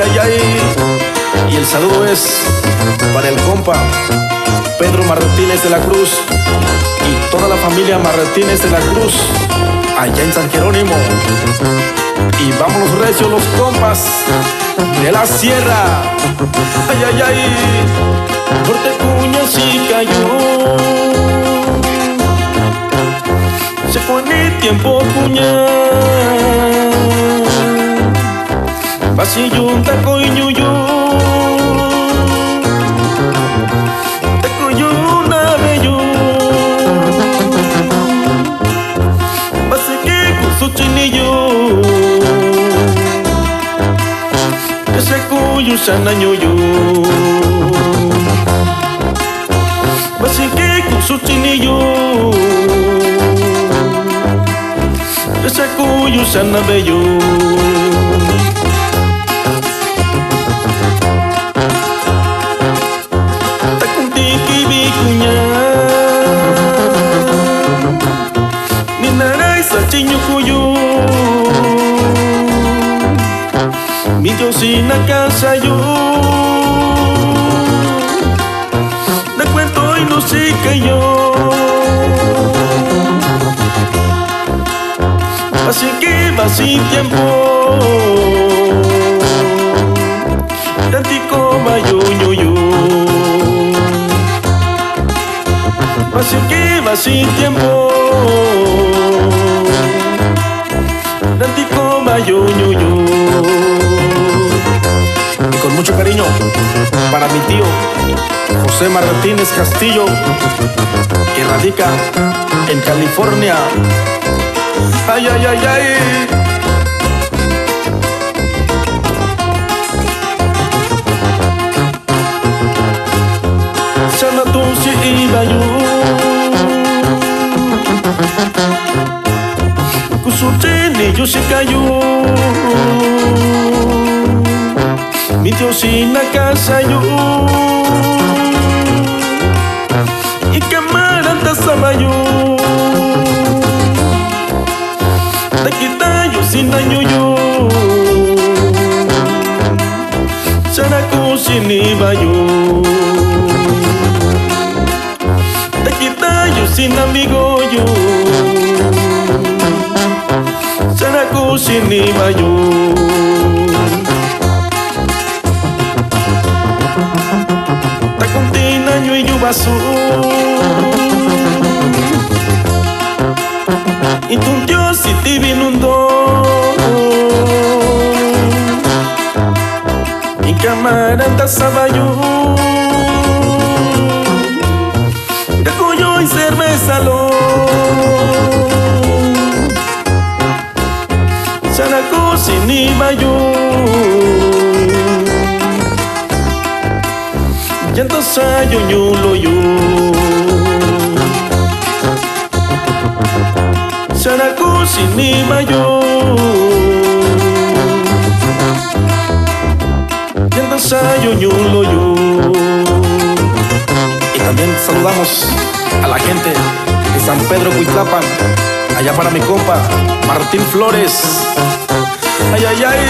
ay, ay. Y el saludo es para el compa Pedro Martínez de la Cruz y toda la familia Martínez de la Cruz allá en San Jerónimo. Y vámonos recio los compas de la sierra. Ay, ay, ay. Norte Cuña sí cayó. Se pone tiempo Cuña. Basiyunta koiñuyo. Te coyuna bello. Base que con su chinillo. Ese cuyo sanañoyo. Base que con su chinillo. Ese cuyo sanabello. Mi Diosina casa yo de cuento y no sé que yo. Así que va sin tiempo tantico mayo yo. Así que va sin tiempo tantico mayo yo. Y con mucho cariño para mi tío José Martínez Castillo, que radica en California. Ay, ay, ay, ay. Sanatusi ibayu Kusutini yo se cayó. Mi Diosina casa yo y camaranta sabayo. Te quita yo sin daño yo. Saraco sin ibayo. Te quita yo sin amigo yo. Saraco sin ibayo. Tacontina y yubaso. Y tu Dios si te inundó. Y camaranta sabayo. De coño y cerveza lo. Saraco sin ibayo. Y entonces yo lo yo. Saraco sin mi mayo. Y entonces yo lo yo. Y también saludamos a la gente de San Pedro Cuitlapan, allá para mi compa Martín Flores. Ay, ay, ay.